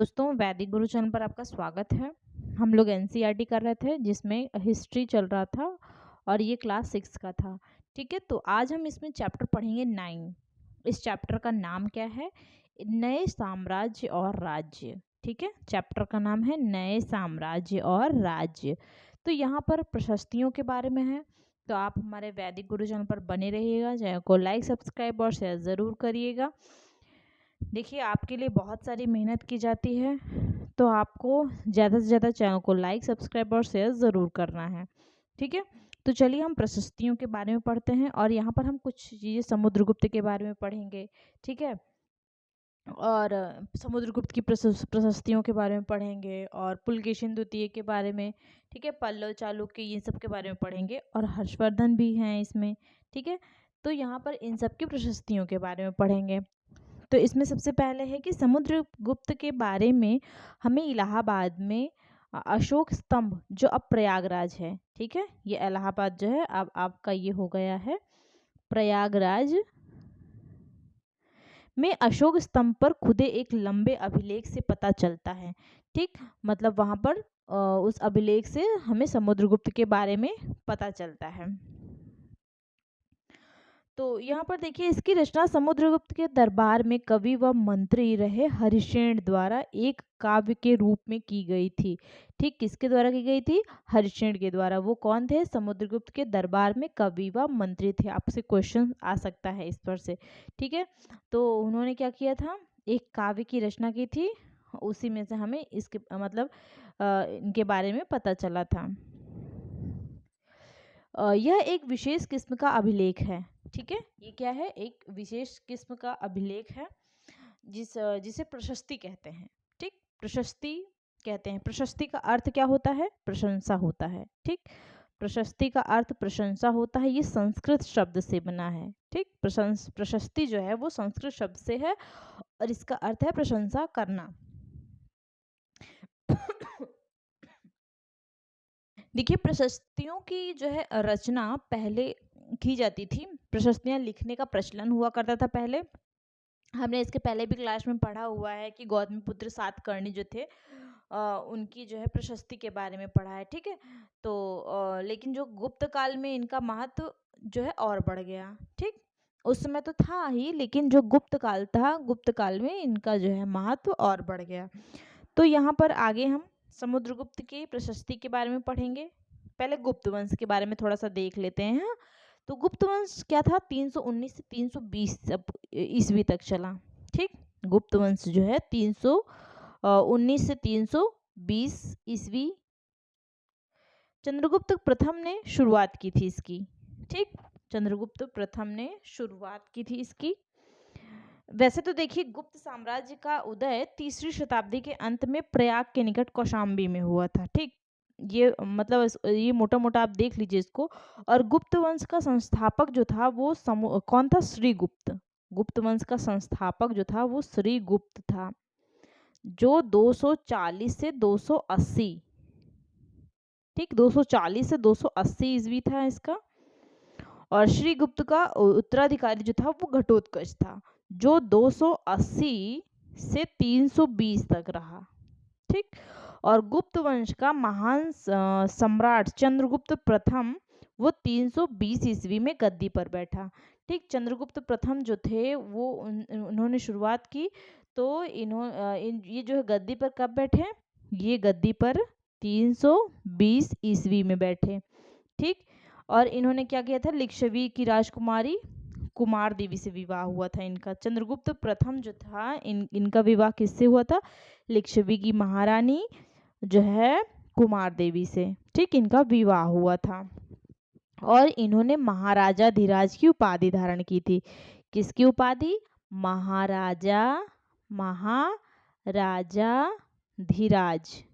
दोस्तों वैदिक गुरु चैनल पर आपका स्वागत है। हम लोग एनसीईआरटी कर रहे थे जिसमें हिस्ट्री चल रहा था और ये क्लास 6 का था। ठीक है, तो आज हम इसमें चैप्टर पढ़ेंगे 9। इस चैप्टर का नाम क्या है? नए साम्राज्य और राज्य। ठीक है, चैप्टर का नाम है नए साम्राज्य और राज्य। तो यहाँ पर प्रशस्तियों के बारे में है। तो आप हमारे वैदिक गुरु चैनल पर बने रहिएगा, चैनल को लाइक सब्सक्राइब और शेयर ज़रूर करिएगा। देखिए, आपके लिए बहुत सारी मेहनत की जाती है, तो आपको ज़्यादा से ज़्यादा चैनल को लाइक सब्सक्राइब और शेयर ज़रूर करना है। ठीक है, तो चलिए हम प्रशस्तियों के बारे में पढ़ते हैं और यहाँ पर हम कुछ चीज़ें समुद्रगुप्त के बारे में पढ़ेंगे। ठीक है, और समुद्रगुप्त की प्रशस्तियों के बारे में पढ़ेंगे और पुलकेशिन द्वितीय के बारे में। ठीक है, पल्लव चालुक्य ये सब के बारे में पढ़ेंगे और हर्षवर्धन भी हैं इसमें। ठीक है, तो यहाँ पर इन सब की प्रशस्तियों के बारे में पढ़ेंगे। तो इसमें सबसे पहले है कि समुद्रगुप्त के बारे में हमें इलाहाबाद में अशोक स्तंभ जो अब प्रयागराज है। ठीक है, ये इलाहाबाद जो है अब आपका ये हो गया है प्रयागराज में अशोक स्तंभ पर खुदे एक लंबे अभिलेख से पता चलता है। ठीक, मतलब वहाँ पर उस अभिलेख से हमें समुद्रगुप्त के बारे में पता चलता है। तो यहाँ पर देखिए, इसकी रचना समुद्रगुप्त के दरबार में कवि व मंत्री रहे हरिश्चंद्र द्वारा एक काव्य के रूप में की गई थी। ठीक, किसके द्वारा की गई थी? हरिश्चंद्र के द्वारा। वो कौन थे? समुद्रगुप्त के दरबार में कवि व मंत्री थे। आपसे क्वेश्चन आ सकता है इस पर से। ठीक है, तो उन्होंने क्या किया था? एक काव्य की रचना की थी, उसी में से हमें इसके मतलब इनके बारे में पता चला था। यह एक विशेष किस्म का अभिलेख है। ठीक है, ये क्या है? एक विशेष किस्म का अभिलेख है जिसे प्रशस्ति कहते हैं। ठीक, प्रशस्ति कहते हैं। प्रशस्ति का अर्थ क्या होता है? प्रशंसा होता है। ठीक, प्रशस्ति का अर्थ प्रशंसा होता है। ये संस्कृत शब्द से बना है। ठीक, प्रशस्ति जो है वो संस्कृत शब्द से है और इसका अर्थ है प्रशंसा करना। देखिए, प्रशस्तियों की जो है रचना पहले की जाती थी। प्रशस्तियां लिखने का प्रचलन हुआ करता था पहले। हमने इसके पहले भी क्लास में पढ़ा हुआ है कि गौतमीपुत्र सातकर्णी जो थे उनकी जो है प्रशस्ति के बारे में पढ़ा है। ठीक है, तो लेकिन जो गुप्त काल में इनका महत्व जो है और बढ़ गया। ठीक, उस समय तो था ही, लेकिन जो गुप्त काल था, गुप्त काल में इनका जो है महत्व और बढ़ गया। तो यहाँ पर आगे हम समुद्रगुप्त की प्रशस्ति के बारे में पढ़ेंगे। पहले गुप्त वंश के बारे में थोड़ा सा देख लेते हैं। हाँ, तो गुप्त वंश क्या था? 319 से 320 ईस्वी तक चला। ठीक, गुप्त वंश जो है 319 से 320 ईस्वी चंद्रगुप्त प्रथम ने शुरुआत की थी इसकी। ठीक, चंद्रगुप्त प्रथम ने शुरुआत की थी इसकी। वैसे तो देखिए, गुप्त साम्राज्य का उदय तीसरी शताब्दी के अंत में प्रयाग के निकट कौशाम्बी में हुआ था। ठीक, ये मतलब ये मोटा मोटा आप देख लीजिए इसको। और गुप्त वंश का संस्थापक जो था वो कौन था? श्रीगुप्त। गुप्त वंश का संस्थापक जो था वो श्रीगुप्त था, जो 240 से 280, ठीक, 240 से 280 ईस्वी था इसका। और श्रीगुप्त का उत्तराधिकारी जो था वो घटोत्कच था, जो 280 से 320 तक रहा। ठीक, और गुप्त वंश का महान सम्राट चंद्रगुप्त प्रथम वो 320 ईस्वी में गद्दी पर बैठा। ठीक, चंद्रगुप्त प्रथम जो थे वो उन्होंने शुरुआत की। तो ये जो है गद्दी पर कब बैठे? ये गद्दी पर 320 ईस्वी में बैठे। ठीक, और इन्होंने क्या किया था? लिच्छवी की राजकुमारी कुमार देवी से विवाह हुआ था इनका। चंद्रगुप्त प्रथम जो था इनका विवाह किससे हुआ था? लिच्छवी की महारानी जो है कुमार देवी से। ठीक, इनका विवाह हुआ था और इन्होंने महाराजा धीराज की उपाधि धारण की थी। किसकी उपाधि? महाराजा, महाराजा धीराज।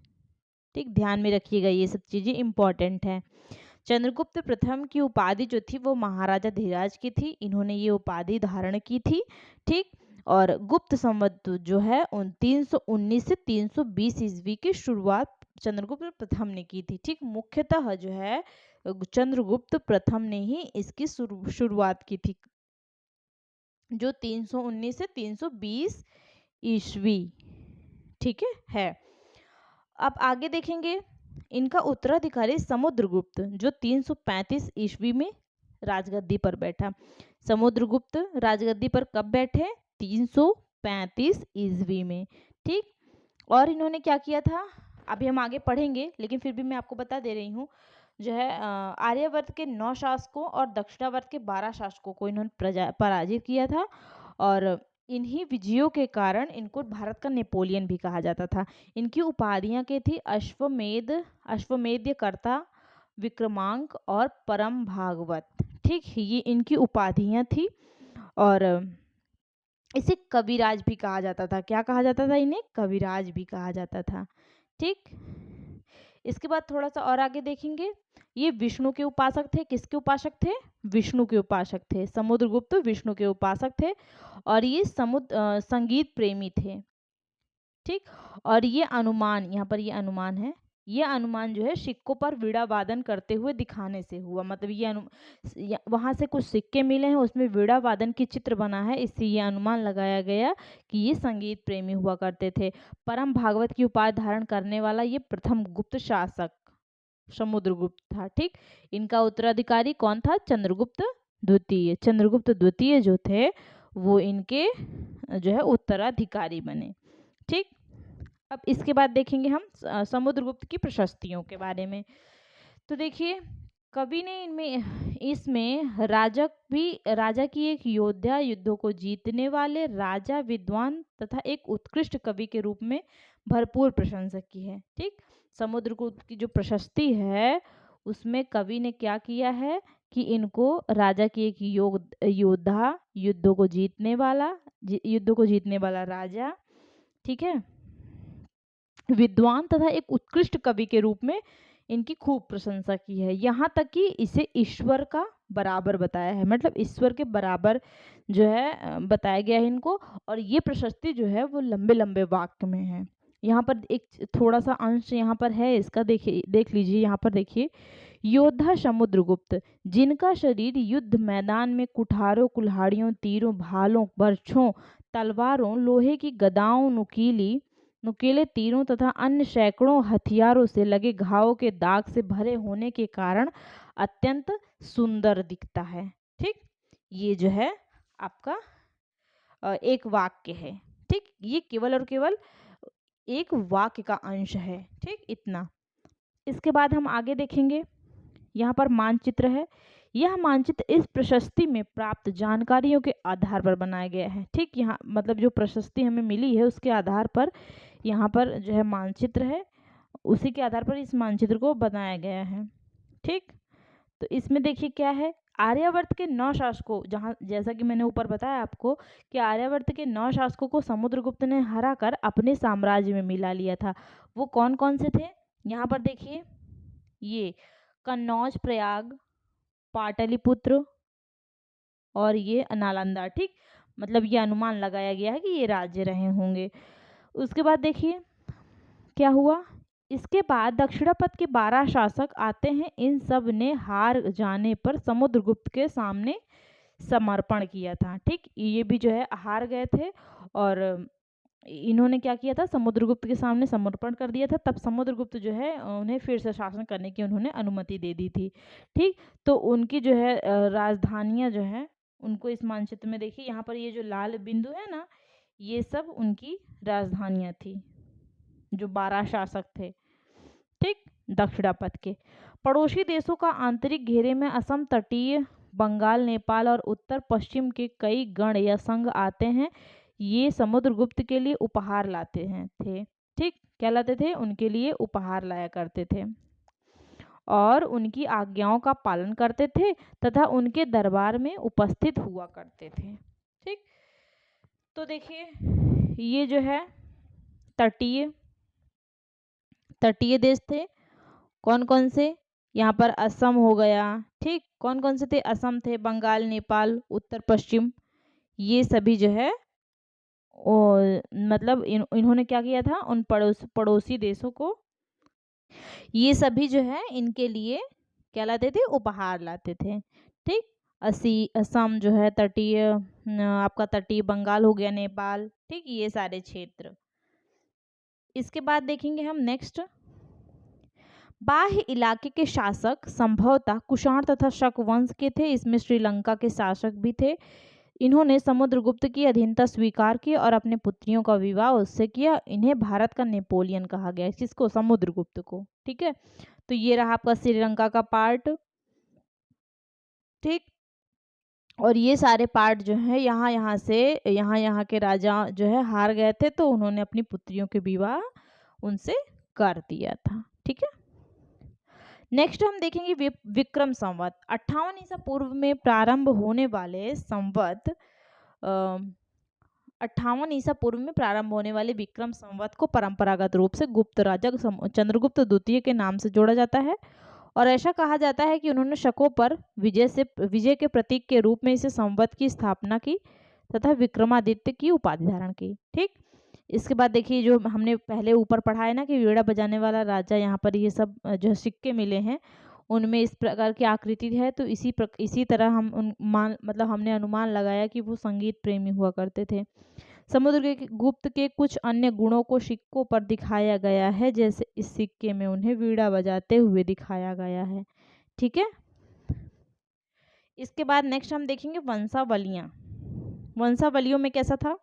ठीक, ध्यान में रखिएगा, ये सब चीजें इंपॉर्टेंट हैं। चंद्रगुप्त प्रथम की उपाधि जो थी वो महाराजा धीराज की थी। इन्होंने ये उपाधि धारण की थी। ठीक, और गुप्त संवत जो है 319 से 320 ईस्वी की शुरुआत चंद्रगुप्त प्रथम ने की थी। ठीक, मुख्यतः जो है चंद्रगुप्त प्रथम ने ही इसकी शुरुआत की थी, जो 319 से 320 ईस्वी। ठीक है। अब आगे देखेंगे, इनका उत्तराधिकारी समुद्रगुप्त जो 335 ईस्वी में राजगद्दी पर बैठा। समुद्रगुप्त राजगद्दी पर कब बैठे? 335 ईस्वी में। ठीक, और इन्होंने क्या किया था, अभी हम आगे पढ़ेंगे, लेकिन फिर भी मैं आपको बता दे रही हूँ। जो है आर्यावर्त के 9 शासकों और दक्षिणावर्त के 12 शासकों को इन्होंने पराजित किया था, और इन्हीं विजयों के कारण इनको भारत का नेपोलियन भी कहा जाता था। इनकी उपाधियां क्या थी? अश्वमेधकर्ता, विक्रमांक और परम भागवत। ठीक, ये इनकी उपाधियां थी। और इसे कविराज भी कहा जाता था। क्या कहा जाता था? इन्हें कविराज भी कहा जाता था। ठीक, इसके बाद थोड़ा सा और आगे देखेंगे। ये विष्णु के उपासक थे। किसके उपासक थे? विष्णु के उपासक थे। समुद्रगुप्त विष्णु के उपासक थे, और ये संगीत प्रेमी थे। ठीक, और ये अनुमान, यहाँ पर ये अनुमान है, ये अनुमान जो है सिक्कों पर वीणा वादन करते हुए दिखाने से हुआ। मतलब वहाँ से कुछ सिक्के मिले हैं, उसमें वीणा वादन की चित्र बना है, इससे ये अनुमान लगाया गया कि ये संगीत प्रेमी हुआ करते थे। परम भागवत की उपाधि धारण करने वाला ये प्रथम गुप्त शासक समुद्रगुप्त था। ठीक, इनका उत्तराधिकारी कौन था? चंद्रगुप्त द्वितीय। चंद्रगुप्त द्वितीय जो थे वो इनके जो है उत्तराधिकारी बने। ठीक, अब इसके बाद देखेंगे हम समुद्रगुप्त की प्रशस्तियों के बारे में। तो देखिए, कवि ने इसमें राजा की एक योद्धा, युद्धों को जीतने वाले राजा, विद्वान तथा एक उत्कृष्ट कवि के रूप में भरपूर प्रशंसा की है। ठीक, समुद्रगुप्त की जो प्रशस्ति है उसमें कवि ने क्या किया है कि इनको राजा की एक योद्धा, युद्धों को जीतने वाला राजा, ठीक है, विद्वान तथा एक उत्कृष्ट कवि के रूप में इनकी खूब प्रशंसा की है। यहाँ तक कि इसे ईश्वर का बराबर बताया है। मतलब ईश्वर के बराबर जो है बताया गया है इनको। और ये प्रशस्ति जो है वो लंबे लंबे वाक्य में है। यहाँ पर एक थोड़ा सा अंश यहाँ पर है इसका, देख लीजिए। यहाँ पर देखिए, योद्धा समुद्रगुप्त, जिनका शरीर युद्ध मैदान में कुठारों, कुल्हाड़ियों, तीरों, भालों, बर्छों, तलवारों, लोहे की गदाओं, नुकीले तीरों तथा अन्य सैकड़ों हथियारों से लगे घावों के दाग से भरे होने के कारण अत्यंत सुंदर दिखता है। ठीक, ये जो है आपका एक वाक्य है। ठीक, ये केवल और केवल एक वाक्य का अंश है। ठीक, इतना। इसके बाद हम आगे देखेंगे। यहाँ पर मानचित्र है। यह मानचित्र इस प्रशस्ति में प्राप्त जानकारियों के आधार पर बनाया गया है। ठीक, यहाँ मतलब जो प्रशस्ति हमें मिली है उसके आधार पर यहाँ पर जो है मानचित्र है, उसी के आधार पर इस मानचित्र को बनाया गया है। ठीक, तो इसमें देखिए क्या है, आर्यावर्त के 9 शासकों, जहाँ जैसा कि मैंने ऊपर बताया आपको कि आर्यावर्त के 9 शासकों को समुद्रगुप्त ने हराकर अपने साम्राज्य में मिला लिया था। वो कौन कौन से थे? यहाँ पर देखिए, ये कन्नौज, प्रयाग, पाटलिपुत्र और ये नालंदा। ठीक, मतलब ये अनुमान लगाया गया है कि ये राज्य रहे होंगे। उसके बाद देखिए क्या हुआ। इसके बाद दक्षिणापथ के 12 शासक आते हैं। इन सब ने हार जाने पर समुद्रगुप्त के सामने समर्पण किया था। ठीक, ये भी जो है हार गए थे, और इन्होंने क्या किया था? समुद्रगुप्त के सामने समर्पण कर दिया था। तब समुद्रगुप्त जो है उन्हें फिर से शासन करने की उन्होंने अनुमति दे दी थी। ठीक, तो उनकी जो है राजधानियां जो है उनको इस मानचित्र में देखिए, यहाँ पर ये जो लाल बिंदु है ना, ये सब उनकी राजधानियां थी, जो 12 शासक थे। ठीक, दक्षिणापथ के पड़ोसी देशों का आंतरिक घेरे में असम, तटीय बंगाल, नेपाल और उत्तर पश्चिम के कई गण या संघ आते हैं। ये समुद्रगुप्त के लिए उपहार लाते हैं थे। ठीक, क्या लाते थे? उनके लिए उपहार लाया करते थे, और उनकी आज्ञाओं का पालन करते थे तथा उनके दरबार में उपस्थित हुआ करते थे। ठीक, तो देखिए, ये जो है तटीय देश थे। कौन कौन से? यहाँ पर असम हो गया। ठीक, कौन कौन से थे? असम थे, बंगाल, नेपाल, उत्तर पश्चिम, ये सभी जो है मतलब इन्होंने क्या किया था? उन पड़ोसी देशों को, ये सभी जो है इनके लिए क्या लाते थे? उपहार लाते थे। ठीक, असम जो है तटीय, आपका तटीय बंगाल हो गया, नेपाल, ठीक, ये सारे क्षेत्र। इसके बाद देखेंगे हम नेक्स्ट, बाह्य इलाके के शासक संभवतः कुषाण तथा शक वंश के थे। इसमें श्रीलंका के शासक भी थे। इन्होंने समुद्रगुप्त की अधीनता स्वीकार की और अपने पुत्रियों का विवाह उससे किया। इन्हें भारत का नेपोलियन कहा गया है। किसको? समुद्रगुप्त को। ठीक है, तो ये रहा आपका श्रीलंका का पार्ट। ठीक, और ये सारे पार्ट जो है यहाँ से यहाँ के राजा जो है हार गए थे, तो उन्होंने अपनी पुत्रियों के विवाह उनसे कर दिया था। ठीक है, नेक्स्ट हम देखेंगे विक्रम संवत। 58 ईसा पूर्व में प्रारंभ होने वाले संवत 58 ईसा पूर्व में प्रारंभ होने वाले विक्रम संवत को परंपरागत रूप से गुप्त राजा चंद्रगुप्त द्वितीय के नाम से जोड़ा जाता है और ऐसा कहा जाता है कि उन्होंने शकों पर विजय के प्रतीक के रूप में इसे संवत की स्थापना की तथा विक्रमादित्य की उपाधि धारण की। ठीक, इसके बाद देखिए जो हमने पहले ऊपर पढ़ा है ना कि वीणा बजाने वाला राजा, यहाँ पर ये सब जो सिक्के मिले हैं उनमें इस प्रकार की आकृति है। तो इसी तरह हम हमने अनुमान लगाया कि वो संगीत प्रेमी हुआ करते थे। समुद्रगुप्त के कुछ अन्य गुणों को सिक्कों पर दिखाया गया है, जैसे इस सिक्के में उन्हें वीणा बजाते हुए दिखाया गया है। ठीक है, इसके बाद नेक्स्ट हम देखेंगे वंशावलियां। वंशावलियों में कैसा था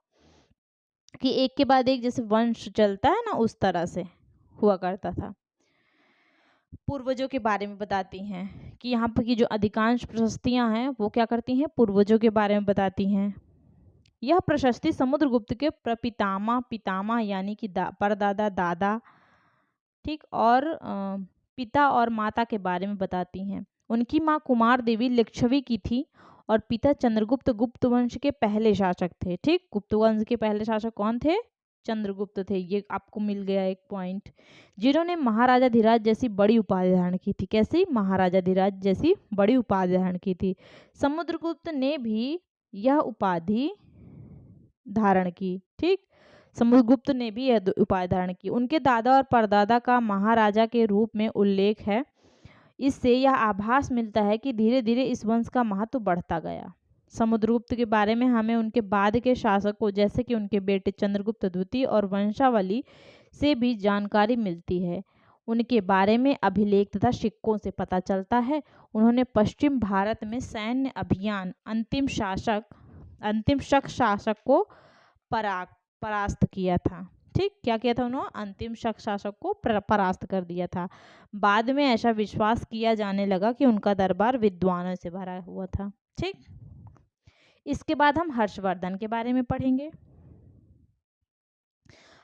कि एक के बाद एक जैसे वंश चलता है ना, उस तरह से हुआ करता था। पूर्वजों के बारे में बताती हैं कि यहाँ पर की जो अधिकांश प्रशस्तियां हैं वो क्या करती हैं? पूर्वजों के बारे में बताती हैं। यह प्रशस्ति समुद्रगुप्त के प्रपितामह पितामह यानी कि परदादा दादा, ठीक, और पिता और माता के बारे में बताती हैं। उनकी माँ कुमार देवी लिच्छवी की थी और पिता चंद्रगुप्त गुप्त वंश के पहले शासक थे। ठीक, गुप्त वंश के पहले शासक कौन थे? चंद्रगुप्त थे। ये आपको मिल गया एक पॉइंट, जिन्होंने महाराजा धीराज जैसी बड़ी उपाधि धारण की थी। कैसी? महाराजा धीराज जैसी बड़ी उपाधि धारण की थी। समुद्रगुप्त ने भी यह उपाधि धारण की। ठीक, समुद्रगुप्त ने भी यह उपाधि धारण की। उनके दादा और परदादा का महाराजा के रूप में उल्लेख है। इससे यह आभास मिलता है कि धीरे धीरे इस वंश का महत्व बढ़ता गया। समुद्रगुप्त के बारे में हमें उनके बाद के शासकों जैसे कि उनके बेटे चंद्रगुप्त द्वितीय और वंशावली से भी जानकारी मिलती है। उनके बारे में अभिलेख तथा सिक्कों से पता चलता है उन्होंने पश्चिम भारत में सैन्य अभियान अंतिम शक शासक को परास्त किया था। ठीक, क्या किया था उन्होंने? अंतिम शक शासक को परास्त कर दिया था। बाद में ऐसा विश्वास किया जाने लगा कि उनका दरबार विद्वानों से भरा हुआ था। ठीक, इसके बाद हम हर्षवर्धन के बारे में पढ़ेंगे।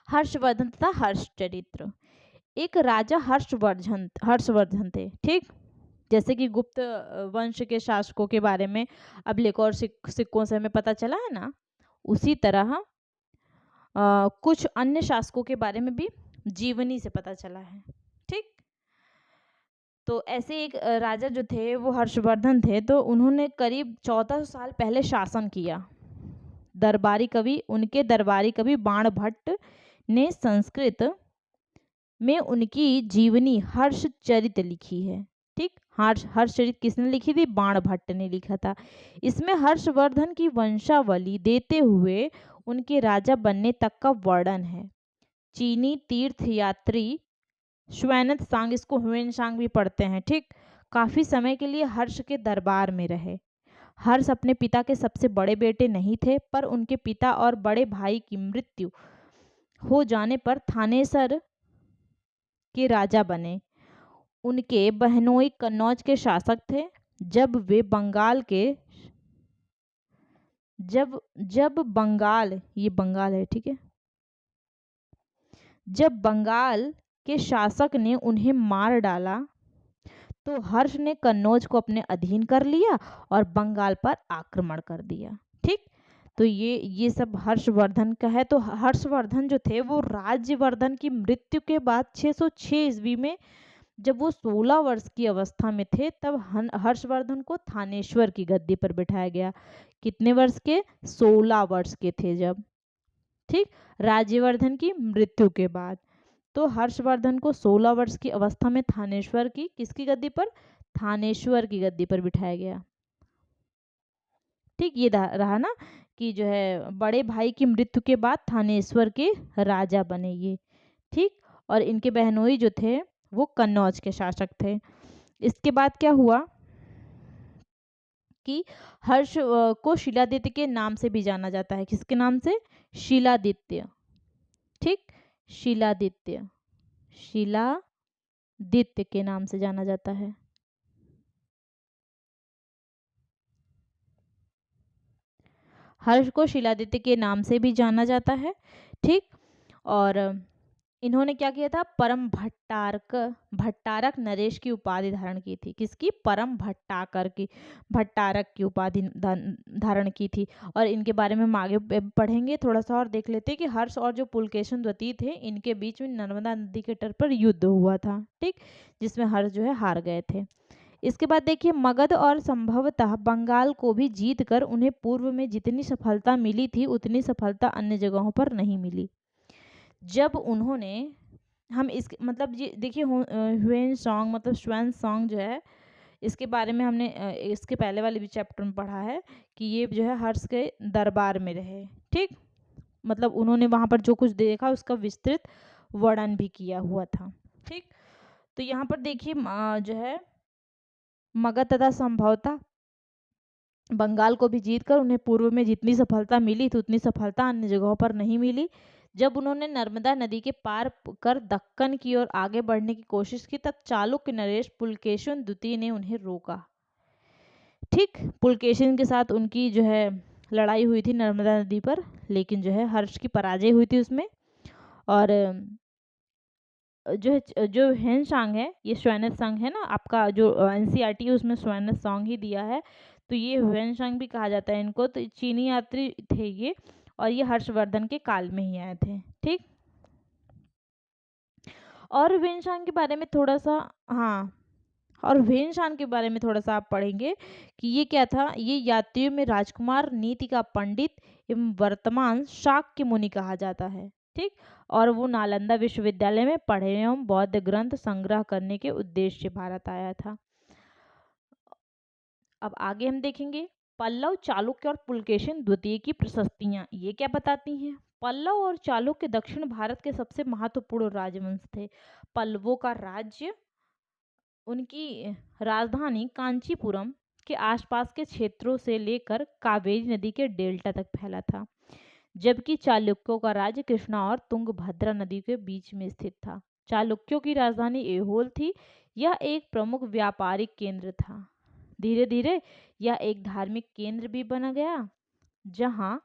हर्षवर्धन तथा हर्षचरित्र। एक राजा हर्षवर्धन थे। ठीक, जैसे कि गुप्त वंश के शासकों के बारे में अभिलेख और सिक्कों से हमें पता चला है ना, उसी तरह कुछ अन्य शासकों के बारे में भी जीवनी से पता चला है। ठीक, तो ऐसे एक राजा जो थे वो हर्षवर्धन थे। तो उन्होंने करीब 1400 साल पहले शासन किया। उनके दरबारी कवि बाणभट्ट ने संस्कृत में उनकी जीवनी हर्षचरित लिखी है। ठीक, हर्षचरित किसने लिखी थी? बाणभट्ट ने लिखा था। इसमें हर्षवर्धन की वंशावली देते हुए उनके राजा बनने तक का वर्णन है। चीनी तीर्थयात्री श्वेनत सांग, इसको ह्वेनसांग भी पढ़ते हैं। ठीक, काफी समय के लिए हर्ष के दरबार में रहे। हर्ष अपने पिता के सबसे बड़े बेटे नहीं थे, पर उनके पिता और बड़े भाई की मृत्यु हो जाने पर थानेसर के राजा बने। उनके बहनोई कन्नौज के शासक थे। जब बंगाल, ये बंगाल है, ठीक है, जब बंगाल के शासक ने उन्हें मार डाला तो हर्ष ने कन्नौज को अपने अधीन कर लिया और बंगाल पर आक्रमण कर दिया। ठीक, तो ये सब हर्षवर्धन का है। तो हर्षवर्धन जो थे वो राज्यवर्धन की मृत्यु के बाद 606 ईस्वी में जब वो 16 वर्ष की अवस्था में थे तब हर्षवर्धन को थानेश्वर की गद्दी पर बिठाया गया। कितने वर्ष के? 16 वर्ष के थे जब। ठीक, राज्यवर्धन की मृत्यु के बाद तो हर्षवर्धन को 16 वर्ष की अवस्था में किसकी गद्दी पर? थानेश्वर की गद्दी पर बिठाया गया। ठीक, ये रहा ना कि जो है बड़े भाई की मृत्यु के बाद थानेश्वर के राजा बने ये। ठीक। और इनके बहनोई जो थे वो कन्नौज के शासक थे। इसके बाद क्या हुआ कि हर्ष को शिलादित्य के नाम से भी जाना जाता है। किसके नाम से? शिलादित्य। ठीक, शिलादित्य, शिलादित्य के नाम से जाना जाता है। हर्ष को शिलादित्य के नाम से भी जाना जाता है। ठीक। और इन्होंने क्या किया था? परम भट्टारक नरेश की उपाधि धारण की थी। किसकी? परम भट्टारक की उपाधि धारण की थी। और इनके बारे में हम आगे पढ़ेंगे। थोड़ा सा और देख लेते हैं कि हर्ष और जो पुलकेशिन द्वितीय थे इनके बीच में नर्मदा नदी के तट पर युद्ध हुआ था। ठीक, जिसमें हर्ष जो है हार गए थे। इसके बाद देखिए, मगध और संभवतः बंगाल को भी जीतकर उन्हें पूर्व में जितनी सफलता मिली थी उतनी सफलता अन्य जगहों पर नहीं मिली। जब उन्होंने, हम इस मतलब ये देखिए ह्वेन सॉन्ग मतलब स्वैन सॉन्ग जो है, इसके बारे में हमने इसके पहले वाले भी चैप्टर में पढ़ा है कि ये जो है हर्ष के दरबार में रहे। ठीक, मतलब उन्होंने वहाँ पर जो कुछ देखा उसका विस्तृत वर्णन भी किया हुआ था। ठीक, तो यहाँ पर देखिए जो है मगध तथा संभवतः बंगाल को भी जीतकर उन्हें पूर्व में जितनी सफलता मिली थी उतनी सफलता अन्य जगहों पर नहीं मिली। जब उन्होंने नर्मदा नदी के पार कर दक्कन की ओर आगे बढ़ने की कोशिश की तब चालुक्य नरेश पुलकेशिन द्वितीय ने उन्हें रोका। ठीक, पुलकेशिन के साथ उनकी जो है लड़ाई हुई थी नर्मदा नदी पर, लेकिन जो है हर्ष की पराजय हुई थी उसमें। और जो हेनसांग है, ये स्वैनत संघ है ना, आपका जो एनसीईआरटी है उसमें स्वैनत सॉन्ग ही दिया है, तो ये ह्वेनसांग भी कहा जाता है इनको। तो चीनी यात्री थे ये, और ये हर्षवर्धन के काल में ही आए थे। ठीक, और ह्वेनसांग के बारे में थोड़ा सा, हाँ, और ह्वेनसांग के बारे में थोड़ा सा आप पढ़ेंगे कि ये क्या था। ये यात्रियों में राजकुमार, नीति का पंडित एवं वर्तमान शाक्य मुनि कहा जाता है। ठीक, और वो नालंदा विश्वविद्यालय में पढ़े एवं बौद्ध ग्रंथ संग्रह करने के उद्देश्य से भारत आया था। अब आगे हम देखेंगे पल्लव, चालुक्य और पुलकेशिन द्वितीय की प्रशस्तियां। ये क्या बताती हैं? पल्लव और चालुक्य दक्षिण भारत के सबसे महत्वपूर्ण राजवंश थे। पल्लवों का राज्य उनकी राजधानी कांचीपुरम के आसपास के क्षेत्रों से लेकर कावेरी नदी के डेल्टा तक फैला था, जबकि चालुक्यों का राज्य कृष्णा और तुंगभद्रा नदी के बीच में स्थित था। चालुक्यों की राजधानी ऐहोल थी। यह एक प्रमुख व्यापारिक केंद्र था। धीरे धीरे यह एक धार्मिक केंद्र भी बन गया, जहाँ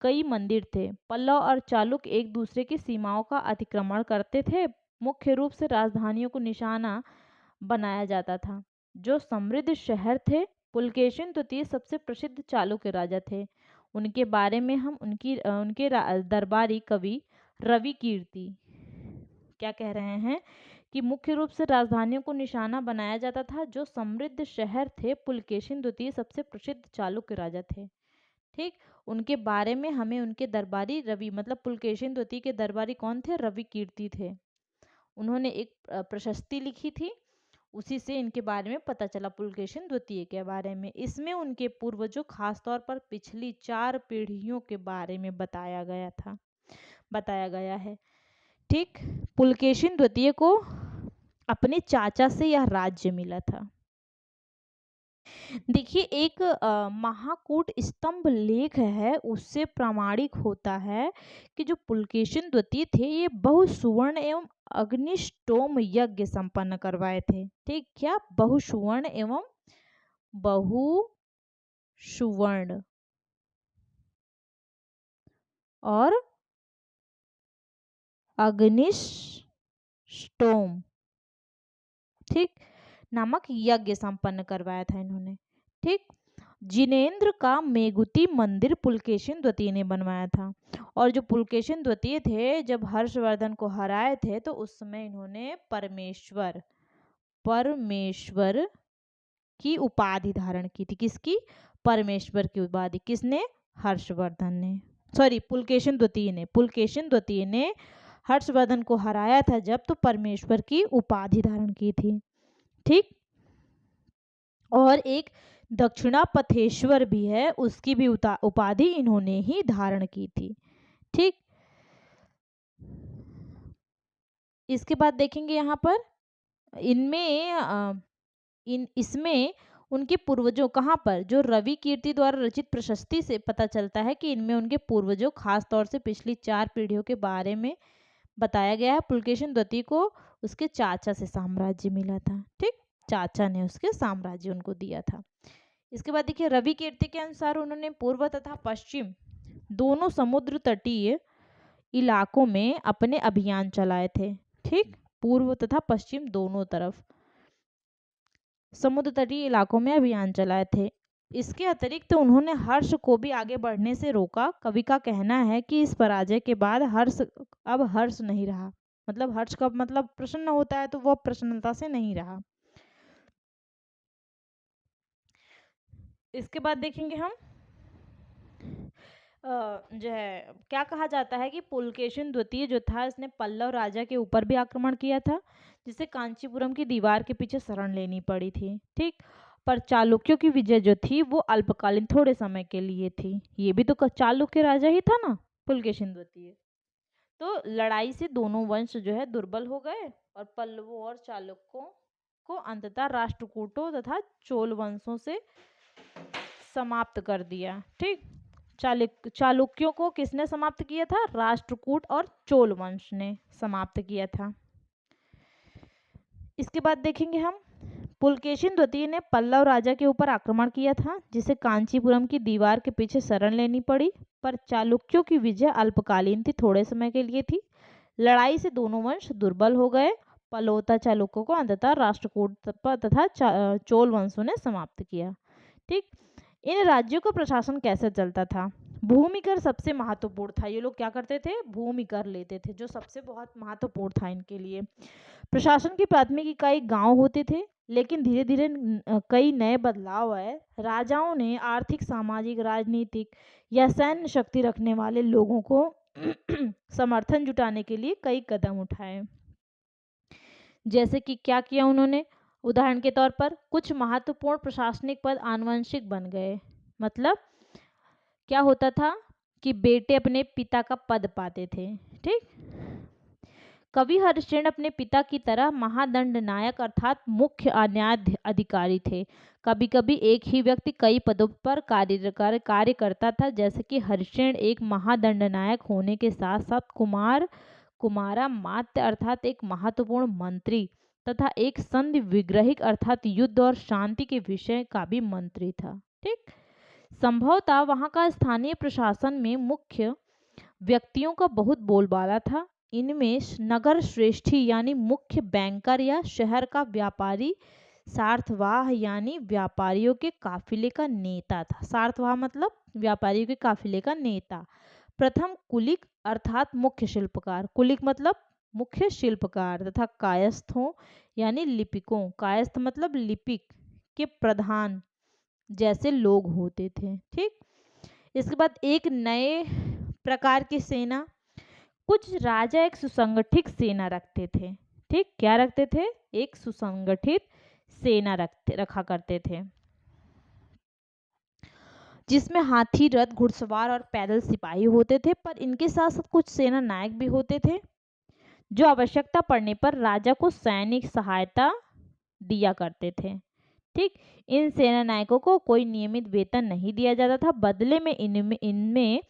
कई मंदिर थे। पल्लव और चालुक्य एक दूसरे की सीमाओं का अतिक्रमण करते थे। मुख्य रूप से राजधानियों को निशाना बनाया जाता था। जो समृद्ध शहर थे, पुलकेशिन द्वितीय सबसे प्रसिद्ध चालुक्य राजा थे। उनके बारे में हम उनके दरबारी कवि रवि कीर्ति क्या कह रहे हैं कि मुख्य रूप से राजधानियों को निशाना बनाया जाता था। जो समृद्ध शहर थे, पुलकेशिन द्वितीय सबसे प्रसिद्ध चालुक्य राजा थे। ठीक, उनके बारे में हमें उनके दरबारी रवि मतलब पुलकेशिन द्वितीय के दरबारी कौन थे? रवि कीर्ति थे। उन्होंने एक प्रशस्ति लिखी थी, उसी से इनके बारे में पता चला पुलकेशिन द्वितीय के बारे में। इसमें उनके पूर्वजों, खासतौर पर पिछली 4 पीढ़ियों के बारे में बताया गया है। ठीक, पुलकेशिन द्वितीय को अपने चाचा से यह राज्य मिला था। देखिए, एक महाकूट स्तंभ लेख है, उससे प्रमाणिक होता है कि जो पुलकेशिन द्वितीय थे ये बहुसुवर्ण एवं अग्निष्टोम यज्ञ संपन्न करवाए थे। ठीक, क्या? बहुसुवर्ण एवं बहुसुवर्ण और अग्निष्टोम, ठीक, नामक यज्ञ संपन्न करवाया था इन्होंने। ठीक, जिनेन्द्र का मेगुती मंदिर पुलकेशिन द्वितीय ने बनवाया था। और जो पुलकेशिन द्वितीय थे, जब हर्षवर्धन को हराए थे तो उस समय इन्होंने परमेश्वर की उपाधि धारण की थी। किसकी? परमेश्वर की उपाधि। किसने? हर्षवर्धन ने, सॉरी पुलकेशिन द्वितीय ने हर्षवर्धन को हराया था जब, तो परमेश्वर की उपाधि धारण की थी। ठीक, और एक दक्षिणापथेश्वर भी है, उसकी भी उपाधि इन्होंने ही धारण की थी। ठीक, इसके बाद देखेंगे यहाँ पर इनमें इसमें उनके पूर्वजों कहाँ पर जो रवि कीर्ति द्वारा रचित प्रशस्ति से पता चलता है कि इनमें उनके पूर्वजों खास तौर से पिछली 4 पीढ़ियों के बारे में बताया गया है। पुलकेशिन द्वितीय को उसके चाचा से साम्राज्य मिला था। ठीक, चाचा ने उसके साम्राज्य उनको दिया था। इसके बाद देखिए रवि कीर्ति के अनुसार उन्होंने पूर्व तथा पश्चिम दोनों समुद्र तटीय इलाकों में अपने अभियान चलाए थे। ठीक, पूर्व तथा पश्चिम दोनों तरफ समुद्र तटीय इलाकों में अभियान चलाए थे। इसके अतिरिक्त उन्होंने हर्ष को भी आगे बढ़ने से रोका। कवि का कहना है कि इस पराजय के बाद अब हर्ष नहीं रहा। मतलब हर्ष का मतलब प्रसन्न होता है, तो वह प्रसन्नता से नहीं रहा। इसके बाद देखेंगे हम जो है क्या कहा जाता है कि पुलकेशिन द्वितीय जो था इसने पल्लव राजा के ऊपर भी आक्रमण किया था, जिसे कांचीपुरम की दीवार के पीछे शरण लेनी पड़ी थी। ठीक, पर चालुक्यों की विजय जो थी वो अल्पकालीन थोड़े समय के लिए थी। ये भी तो चालुक्य राजा ही था ना, पुलकेशिन द्वितीय। तो लड़ाई से दोनों वंश जो है दुर्बल हो गए और पल्लवों और चालुक्यों को अंततः राष्ट्रकूटों तथा चोल वंशों से समाप्त कर दिया। ठीक, चालुक्यों को किसने समाप्त किया था? राष्ट्रकूट और चोल वंश ने समाप्त किया था। इसके बाद देखेंगे हम पुलकेशिन द्वितीय ने पल्लव राजा के ऊपर आक्रमण किया था, जिसे कांचीपुरम की दीवार के पीछे शरण लेनी पड़ी। पर चालुक्यों की विजय अल्पकालीन थी, थोड़े समय के लिए थी। लड़ाई से दोनों वंश दुर्बल हो गए। पलोता चालुक्यों को अंततः राष्ट्रकूट तथा चोल वंशों ने समाप्त किया। ठीक, इन राज्यों का प्रशासन कैसे चलता था? भूमि कर सबसे महत्वपूर्ण था। ये लोग क्या करते थे? भूमि कर लेते थे, जो सबसे बहुत महत्वपूर्ण था इनके लिए। प्रशासन की प्राथमिक इकाई गांव होते थे, लेकिन धीरे धीरे कई नए बदलाव आए। राजाओं ने आर्थिक, सामाजिक, राजनीतिक या सैन्य शक्ति रखने वाले लोगों को समर्थन जुटाने के लिए कई कदम उठाए। जैसे कि क्या किया उन्होंने? उदाहरण के तौर पर कुछ महत्वपूर्ण प्रशासनिक पद आनुवंशिक बन गए। मतलब क्या होता था कि बेटे अपने पिता का पद पाते थे। ठीक, कवि हरिश्चंद्र अपने पिता की तरह महादंड नायक अर्थात मुख्य न्याय अधिकारी थे। कभी कभी एक ही व्यक्ति कई पदों पर कार्य करता था। जैसे कि हरिश्चंद्र एक महादंड नायक होने के साथ साथ कुमारा मात्य अर्थात एक महत्वपूर्ण मंत्री तथा एक संधि विग्रहिक अर्थात युद्ध और शांति के विषय का भी मंत्री था। ठीक, संभवतः वहां का स्थानीय प्रशासन में मुख्य व्यक्तियों का बहुत बोलबाला था। इनमें नगर श्रेष्ठी यानी मुख्य बैंकर या शहर का व्यापारी सार्थवाह यानी व्यापारियों के काफिले का नेता था। सार्थवाह मतलब व्यापारियों के काफिले का नेता। प्रथम कुलिक अर्थात मुख्य शिल्पकार, कुलिक मतलब मुख्य शिल्पकार तथा कायस्थों यानी लिपिकों, कायस्थ मतलब लिपिक के प्रधान जैसे लोग होते थे। ठीक, इसके बाद एक नए प्रकार की सेना। कुछ राजा एक सुसंगठित सेना रखते थे। ठीक, क्या रखते थे? एक सुसंगठित सेना रखा करते थे, जिसमें हाथी, रथ, घुड़सवार और पैदल सिपाही होते थे। पर इनके साथ साथ कुछ सेना नायक भी होते थे, जो आवश्यकता पड़ने पर राजा को सैनिक सहायता दिया करते थे। ठीक, इन सेना नायकों को कोई नियमित वेतन नहीं दिया जाता था। बदले में इनमें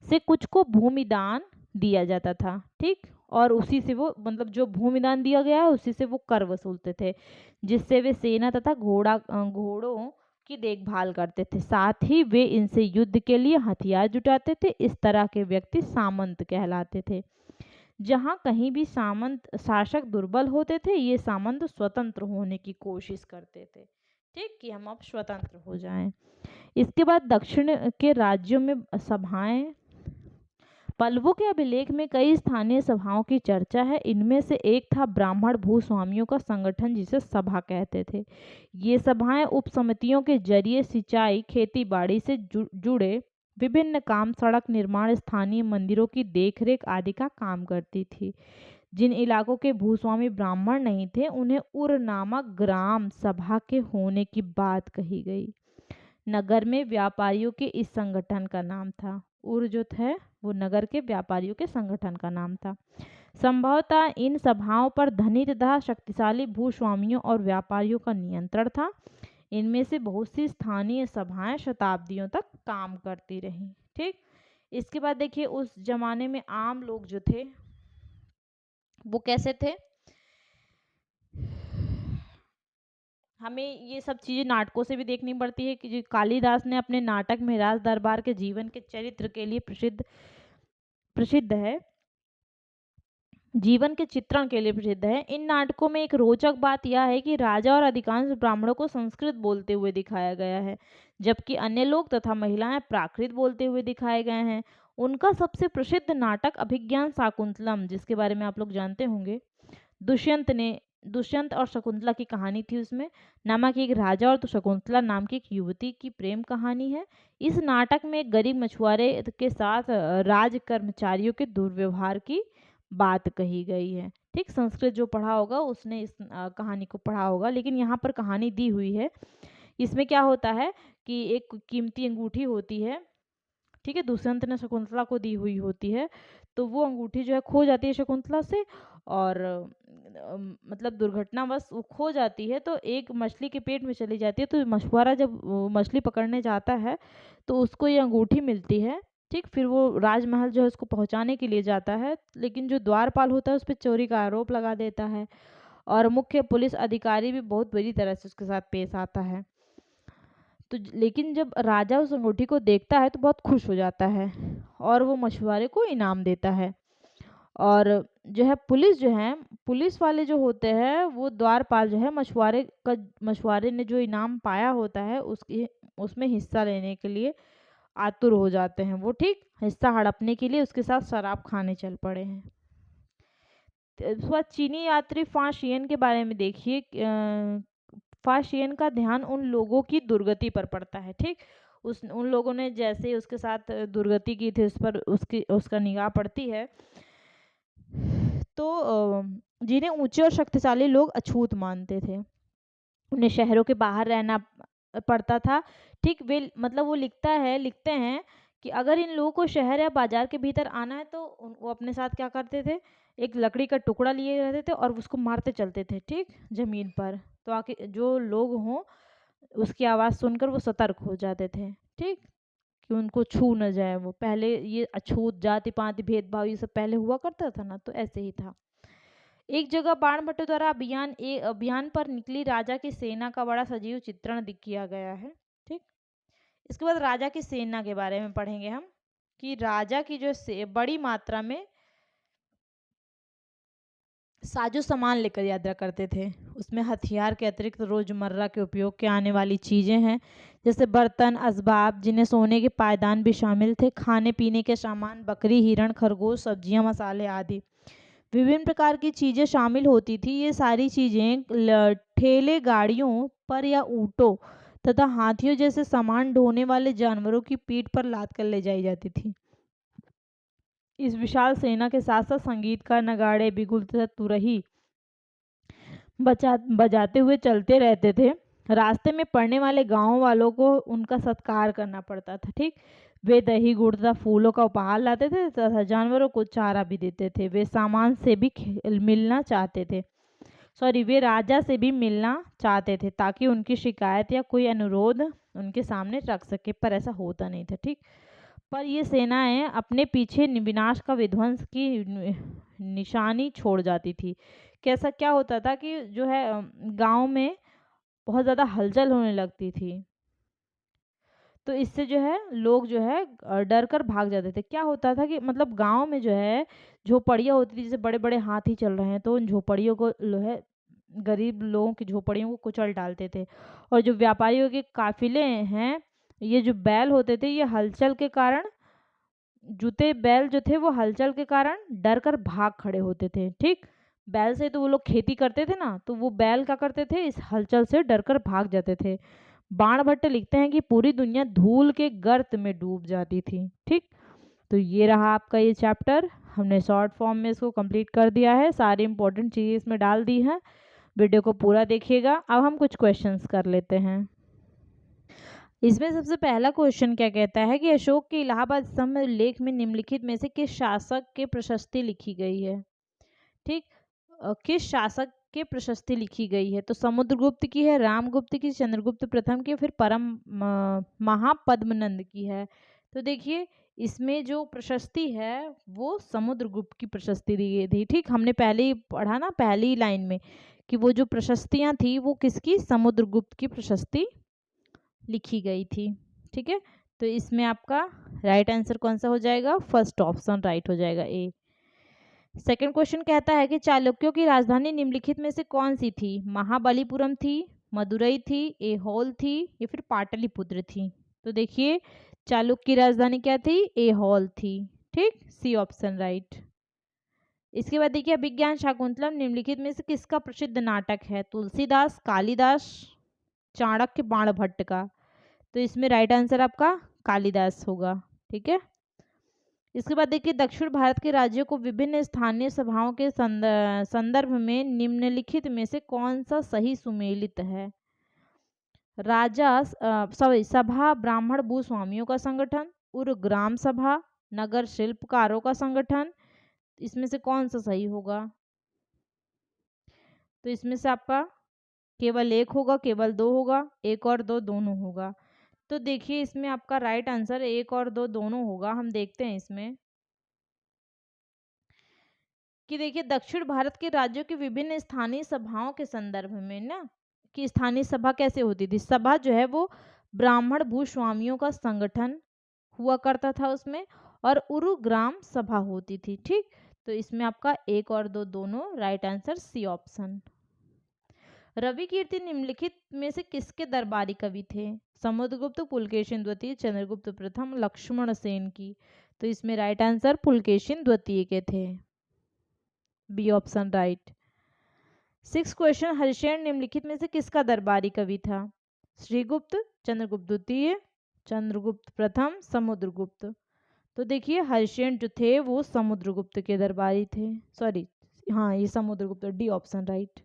से कुछ को भूमि दान दिया जाता था। ठीक, और उसी से वो मतलब जो भूमि दान दिया गया है उसी से वो कर वसूलते थे, जिससे वे सेना तथा घोड़ों की देखभाल करते थे। साथ ही वे इनसे युद्ध के लिए हथियार जुटाते थे। इस तरह के व्यक्ति सामंत कहलाते थे। जहाँ कहीं भी सामंत शासक दुर्बल होते थे, ये सामंत स्वतंत्र होने की कोशिश करते थे। ठीक, कि हम अब स्वतंत्र हो जाएं। इसके बाद दक्षिण के राज्यों में सभाएं। पल्लवों के अभिलेख में कई स्थानीय सभाओं की चर्चा है। इनमें से एक था ब्राह्मण भूस्वामियों का संगठन, जिसे सभा कहते थे। ये सभाएं उपसमितियों के जरिए सिंचाई, खेती बाड़ी से जुड़े विभिन्न काम, सड़क निर्माण, स्थानीय मंदिरों की देखरेख आदि का काम करती थी। जिन इलाकों के भूस्वामी ब्राह्मण नहीं थे, उन्हें उर नामक ग्राम सभा के होने की बात कही गई। नगर में व्यापारियों के इस संगठन का नाम था। उर जो थे वो नगर के व्यापारियों के संगठन का नाम था। संभवतः इन सभाओं पर धनी तथा शक्तिशाली भूस्वामियों और व्यापारियों का नियंत्रण था। इनमें से बहुत सी स्थानीय सभाएं शताब्दियों तक काम करती रहीं। ठीक, इसके बाद देखिए उस जमाने में आम लोग जो थे वो कैसे थे। हमें ये सब चीज़ें नाटकों से भी देखनी पड़ती है कि जो कालिदास ने अपने नाटक में राज दरबार के जीवन के चरित्र के लिए प्रसिद्ध है, जीवन के चित्रण के लिए प्रसिद्ध है। इन नाटकों में एक रोचक बात यह है कि राजा और अधिकांश ब्राह्मणों को संस्कृत बोलते हुए दिखाया गया है, जबकि अन्य लोग तथा महिलाएं प्राकृत बोलते हुए दिखाए गए हैं। उनका सबसे प्रसिद्ध नाटक अभिज्ञान शाकुंतलम, जिसके बारे में आप लोग जानते होंगे, दुष्यंत और शकुंतला की कहानी थी उसमें, नामक एक राजा और शकुंतला नाम की एक युवती की प्रेम कहानी है। इस नाटक में एक गरीब मछुआरे के साथ राज कर्मचारियों के दुर्व्यवहार की बात कही गई है। ठीक, संस्कृत जो पढ़ा होगा उसने इस कहानी को पढ़ा होगा, लेकिन यहाँ पर कहानी दी हुई है। इसमें क्या होता है कि एक कीमती अंगूठी होती है, ठीक है, दुष्यंत ने शकुंतला को दी हुई होती है, तो वो अंगूठी जो है खो जाती है शकुंतला से, और मतलब दुर्घटनावश वो खो जाती है, तो एक मछली के पेट में चली जाती है। तो मछुआरा जब मछली पकड़ने जाता है तो उसको ये अंगूठी मिलती है। ठीक, फिर वो राजमहल जो है उसको पहुंचाने के लिए जाता है, लेकिन जो द्वारपाल होता है उस पर चोरी का आरोप लगा देता है, और मुख्य पुलिस अधिकारी भी बहुत बुरी तरह से उसके साथ पेश आता है। तो लेकिन जब राजा उस अंगूठी को देखता है तो बहुत खुश हो जाता है और वो मछुआरे को इनाम देता है। और जो है पुलिस वाले जो होते हैं वो द्वारपाल जो है मछुआरे ने जो इनाम पाया होता है उसमें हिस्सा लेने के लिए आतुर हो जाते हैं। वो ठीक हिस्सा हड़पने के लिए उसके साथ शराब खाने चल पड़े हैं। उसके बाद चीनी यात्री फाशियन के बारे में देखिए। फाशियन का ध्यान उन लोगों की दुर्गति पर पड़ता है। ठीक, उन लोगों ने जैसे उसके साथ दुर्गति की थी उस पर उसका निगाह पड़ती है। तो जिन्हें ऊंचे और शक्तिशाली लोग अछूत मानते थे, उन्हें शहरों के बाहर रहना पड़ता था। ठीक, वे मतलब वो लिखते हैं कि अगर इन लोगों को शहर या बाजार के भीतर आना है तो वो अपने साथ क्या करते थे, एक लकड़ी का टुकड़ा लिए रहते थे और उसको मारते चलते थे, ठीक, जमीन पर, तो आके जो लोग हों उसकी आवाज़ सुनकर वो सतर्क हो जाते थे। ठीक, कि उनको छू न जाए। वो पहले ये अछूत जाति पाति भेदभाव ये सब पहले हुआ करता था ना, तो ऐसे ही था। एक जगह बाणभट्ट द्वारा अभियान पर निकली राजा की सेना का बड़ा सजीव चित्रण किया गया है। ठीक, इसके बाद राजा की सेना के बारे में पढ़ेंगे हम कि राजा की जो बड़ी मात्रा में साजो सामान लेकर यात्रा करते थे। उसमें हथियार के अतिरिक्त रोजमर्रा के उपयोग के आने वाली चीजें हैं, जैसे बर्तन, असबाब, जिन्हें सोने के पायदान भी शामिल थे, खाने पीने के सामान, बकरी, हिरण, खरगोश, सब्जियां, मसाले आदि विभिन्न प्रकार की चीजें शामिल होती थी। ये सारी चीजें ठेले गाड़ियों पर या ऊंटों तथा हाथियों जैसे सामान ढोने वाले जानवरों की पीठ पर लाद कर ले जाई जाती थी। इस विशाल सेना के साथ साथ संगीतकार, नगाड़े, बिगुल तथा तुरही बजाते हुए चलते रहते थे। रास्ते में पड़ने वाले गांव वालों को उनका सत्कार करना पड़ता था। ठीक, वे दही, गुड़ तथा फूलों का उपहार लाते थे तथा जानवरों को चारा भी देते थे। वे सामान से भी मिलना चाहते थे, वे राजा से भी मिलना चाहते थे ताकि उनकी शिकायत या कोई अनुरोध उनके सामने रख सके, पर ऐसा होता नहीं था। ठीक, पर ये सेनाएं अपने पीछे विनाश का विध्वंस की निशानी छोड़ जाती थी। कैसा क्या होता था कि जो है गांव में बहुत ज़्यादा हलचल होने लगती थी, तो इससे जो है लोग जो है डर कर भाग जाते थे। क्या होता था कि मतलब गांव में जो है झोपड़ियाँ होती थी, जैसे बड़े बड़े हाथी चल रहे हैं तो उन झोपड़ियों को जो है गरीब लोगों की झोपड़ियों को कुचल डालते थे। और जो व्यापारियों के काफिले हैं, ये जो बैल होते थे, ये हलचल के कारण जूते बैल जो थे वो हलचल के कारण डर कर भाग खड़े होते थे। ठीक, बैल से तो वो लोग खेती करते थे ना, तो वो बैल क्या करते थे, इस हलचल से डर कर भाग जाते थे। बाणभट्ट लिखते हैं कि पूरी दुनिया धूल के गर्त में डूब जाती थी। ठीक, तो ये रहा आपका ये चैप्टर। हमने शॉर्ट फॉर्म में इसको कंप्लीट कर दिया है, सारी इंपॉर्टेंट चीज़ें इसमें डाल दी हैं। वीडियो को पूरा देखिएगा। अब हम कुछ क्वेश्चंस कर लेते हैं। इसमें सबसे पहला क्वेश्चन क्या कहता है कि अशोक के इलाहाबाद स्तंभ लेख में निम्नलिखित में से किस शासक के प्रशस्ति लिखी गई है। ठीक। किस शासक के प्रशस्ति लिखी गई है? तो समुद्रगुप्त की है, रामगुप्त की, चंद्रगुप्त प्रथम की, फिर परम महापद्मनंद की है। तो देखिए इसमें जो प्रशस्ति है वो समुद्रगुप्त की प्रशस्ति दी गई थी। ठीक, हमने पहले ही पढ़ा ना पहली लाइन में कि वो जो प्रशस्तियां थी वो किसकी, समुद्रगुप्त की प्रशस्ति लिखी गई थी। ठीक है, तो इसमें आपका राइट आंसर कौन सा हो जाएगा? फर्स्ट ऑप्शन राइट हो जाएगा, ए। सेकंड क्वेश्चन कहता है कि चालुक्यों की राजधानी निम्नलिखित में से कौन सी थी? महाबलीपुरम थी, मदुरई थी, एहोल थी, या फिर पाटलिपुत्र थी? तो देखिए चालुक्य की राजधानी क्या थी? एहोल थी। ठीक, सी ऑप्शन राइट। इसके बाद देखिए अभिज्ञान शाकुंतलम निम्नलिखित में से किसका प्रसिद्ध नाटक है? तुलसीदास, कालिदास, चाणक्य, बाणभट्ट का? तो इसमें राइट आंसर आपका कालिदास होगा। ठीक है, इसके बाद देखिए दक्षिण भारत के राज्यों को विभिन्न स्थानीय सभाओं के संदर्भ में निम्नलिखित में से कौन सा सही सुमेलित है? सभा ब्राह्मण भूस्वामियों का संगठन, उर ग्राम सभा, नगर शिल्पकारों का संगठन, इसमें से कौन सा सही होगा? तो इसमें से आपका केवल एक होगा, केवल दो होगा, एक और दो दोनों होगा? तो देखिए इसमें आपका राइट आंसर एक और दो दोनों होगा। हम देखते हैं इसमें कि देखिए दक्षिण भारत के राज्यों की विभिन्न स्थानीय सभाओं के संदर्भ में ना, कि स्थानीय सभा कैसे होती थी? सभा जो है वो ब्राह्मण भूस्वामियों का संगठन हुआ करता था उसमें, और उरु ग्राम सभा होती थी। ठीक, तो इसमें आपका एक और दो दोनों right answer C option. Ravi Kirti निम्नलिखित में से किसके दरबारी कवि थे? समुद्रगुप्त, पुलकेशिन द्वितीय, चंद्रगुप्त प्रथम, लक्ष्मण सेन की? तो इसमें राइट आंसर पुलकेशिन द्वितीय के थे, B option right. Six question, Harishena निम्नलिखित में से किसका दरबारी कवि था? श्रीगुप्त, चंद्रगुप्त द्वितीय, चंद्रगुप्त प्रथम, समुद्रगुप्त? तो देखिए हरिशेन जो थे वो समुद्रगुप्त के दरबारी थे, सॉरी हाँ ये Samudragupta, D option right.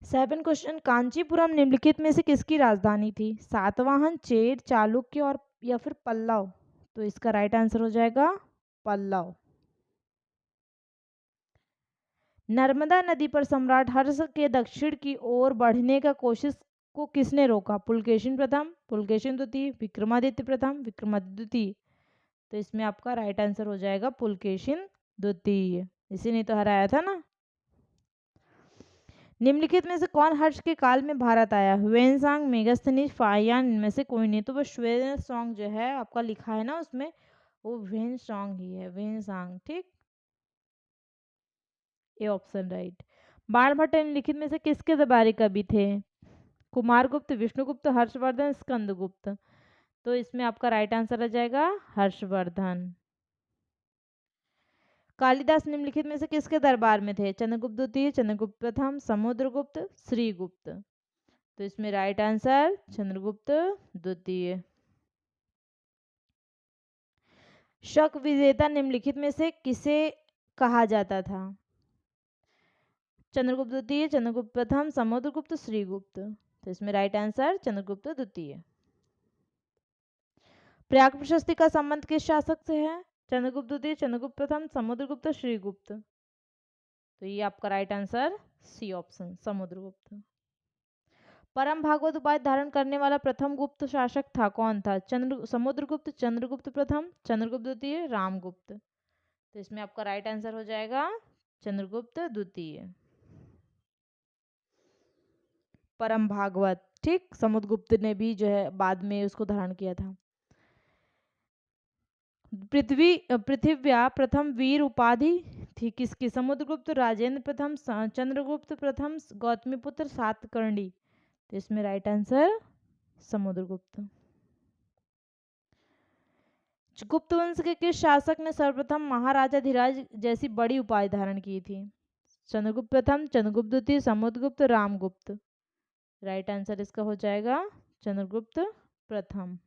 Seven question, Kanchipuram निम्नलिखित में से किसकी राजधानी थी? सातवाहन, चेर, चालुक्य और या फिर पल्लव? तो इसका राइट आंसर हो जाएगा पल्लव। नर्मदा नदी पर सम्राट हर्ष के दक्षिण की ओर बढ़ने का कोशिश को किसने रोका? पुलकेशिन प्रथम, पुलकेशिन द्वितीय, विक्रमादित्य प्रथम, विक्रमादित्य द्वितीय? तो इसमें आपका राइट आंसर हो जाएगा पुलकेशिन द्वितीय, इसी ने तो हराया था ना। निम्नलिखित में से कौन हर्ष के काल में भारत आया? ह्वेनसांग, मेगास्थनीज, फाहियान, इनमें से कोई नहीं। तो वो ह्वेनसांग जो है आपका लिखा है ना उसमें, वो ह्वेनसांग ही है, ह्वेनसांग। ठीक, ए ऑप्शन राइट। बाणभट्ट निम्नलिखित में से किसके दरबारी कवि थे? कुमारगुप्त, विष्णुगुप्त, हर्षवर्धन, स्कंदगुप्त? तो इसमें आपका राइट आंसर आ जाएगा हर्षवर्धन। कालिदास निम्नलिखित में से किसके दरबार में थे? चंद्रगुप्त द्वितीय, चंद्रगुप्त प्रथम, समुद्रगुप्त, श्रीगुप्त? तो इसमें राइट आंसर चंद्रगुप्त द्वितीय। शक विजेता निम्नलिखित में से किसे कहा जाता था? चंद्रगुप्त द्वितीय, चंद्रगुप्त प्रथम, समुद्रगुप्त, श्रीगुप्त? तो इसमें राइट आंसर चंद्रगुप्त द्वितीय। प्रयाग प्रशस्ति का संबंध किस शासक से है? चंद्रगुप्त द्वितीय, चंद्रगुप्त प्रथम, समुद्रगुप्त, श्रीगुप्त? तो ये आपका right answer C option Samudragupta. परम भागवत उपाधि धारण करने वाला प्रथम गुप्त शासक था, कौन था? समुद्रगुप्त, चंद्रगुप्त प्रथम, चंद्रगुप्त द्वितीय, रामगुप्त? तो इसमें आपका राइट आंसर हो जाएगा चंद्रगुप्त द्वितीय। परम भागवत, ठीक, समुद्रगुप्त ने भी जो है बाद में उसको धारण किया था। पृथिव्या प्रथम वीर उपाधि थी किसकी? समुद्रगुप्त, राजेंद्र प्रथम, चंद्रगुप्त प्रथम, गौतमीपुत्र, सातकर्णी? तो इसमें राइट आंसर समुद्रगुप्त। गुप्त वंश के किस शासक ने सर्वप्रथम महाराजाधिराज जैसी बड़ी उपाधि धारण की थी? चंद्रगुप्त प्रथम, चंद्रगुप्त द्वितीय, समुद्रगुप्त, रामगुप्त? राइट आंसर इसका हो जाएगा चंद्रगुप्त प्रथम।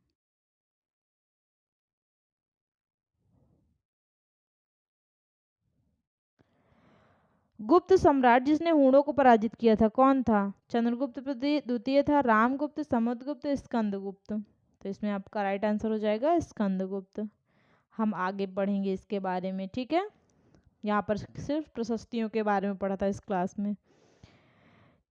गुप्त सम्राट जिसने हूणों को पराजित किया था कौन था? चंद्रगुप्त द्वितीय था, रामगुप्त, समुद्रगुप्त, स्कंदगुप्त? तो इसमें आपका राइट आंसर हो जाएगा स्कंदगुप्त। हम आगे पढ़ेंगे इसके बारे में, ठीक है। यहाँ पर सिर्फ प्रशस्तियों के बारे में पढ़ा था इस क्लास में।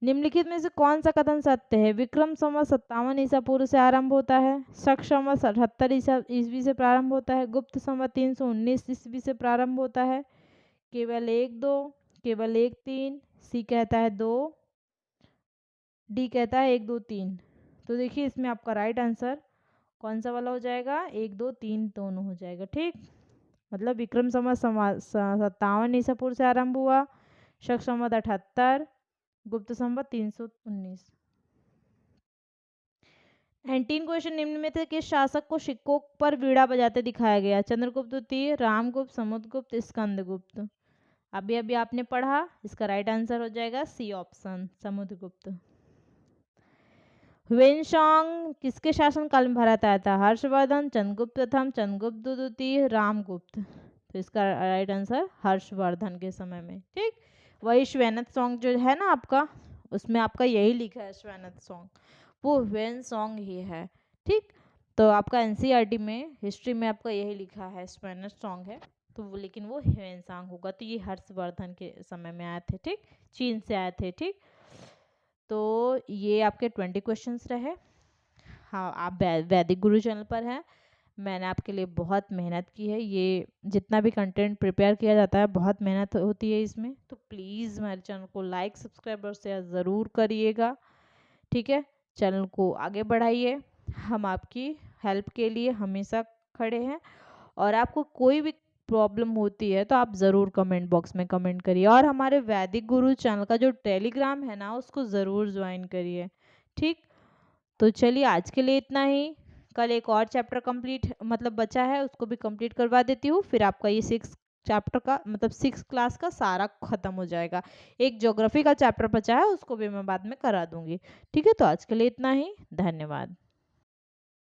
निम्नलिखित में से कौन सा कथन सत्य है? विक्रम संवत 57 ईसा पूर्व से आरंभ होता है, शक संवत 78 ईस्वी से प्रारंभ होता है, गुप्त संवत 319 ईस्वी से प्रारंभ होता है। केवल 1-2, केवल 1-3, सी कहता है 2, डी कहता है 1-2-3। तो देखिए इसमें आपका राइट आंसर कौन सा वाला हो जाएगा? 1-2-3 दोनों हो जाएगा। ठीक, मतलब विक्रम संवत 57 ईसा पूर्व से आरंभ हुआ, शक संवत 78, गुप्त संवत 319। 19 क्वेश्चन, निम्न में से किस शासक को सिक्कों पर वीणा बजाते दिखाया गया? चंद्रगुप्त द्वितीय, रामगुप्त, समुद्रगुप्त, स्कंदगुप्त। अभी अभी आपने पढ़ा, इसका राइट आंसर हो जाएगा सी ऑप्शन, समुद्रगुप्त। ह्वेनसांग किसके शासनकाल में भारत आया था? हर्षवर्धन, चंद्रगुप्त प्रथम, चंद्रगुप्त द्वितीय, रामगुप्त। तो इसका राइट आंसर हर्षवर्धन के समय में। ठीक, वही श्वेनत सॉन्ग जो है ना आपका, उसमें आपका यही लिखा है श्वेनत सॉन्ग, वो ह्वेनसांग ही है। ठीक, तो आपका एनसीईआरटी में हिस्ट्री में आपका यही लिखा है श्वेनत सॉन्ग है, तो वो लेकिन वो ह्वेनसांग होगा। तो ये हर्षवर्धन के समय में आए थे। ठीक, चीन से आए थे। ठीक, तो ये आपके 20 क्वेश्चंस रहे। हाँ, आप वैदिक गुरु चैनल पर हैं, मैंने आपके लिए बहुत मेहनत की है। ये जितना भी कंटेंट प्रिपेयर किया जाता है बहुत मेहनत होती है इसमें, तो प्लीज़ हमारे चैनल को लाइक, सब्सक्राइब और शेयर ज़रूर करिएगा। ठीक है, चैनल को आगे बढ़ाइए, हम आपकी हेल्प के लिए हमेशा खड़े हैं। और आपको कोई भी प्रॉब्लम होती है तो आप ज़रूर कमेंट बॉक्स में कमेंट करिए, और हमारे वैदिक गुरु चैनल का जो टेलीग्राम है ना, उसको ज़रूर ज्वाइन करिए। ठीक, तो चलिए आज के लिए इतना ही। कल एक और चैप्टर कंप्लीट मतलब बचा है, उसको भी कंप्लीट करवा देती हूँ, फिर आपका ये 6 चैप्टर का मतलब 6 क्लास का सारा खत्म हो जाएगा। एक ज्योग्राफी का चैप्टर बचा है, उसको भी मैं बाद में करा दूंगी। ठीक है, तो आज के लिए इतना ही, धन्यवाद।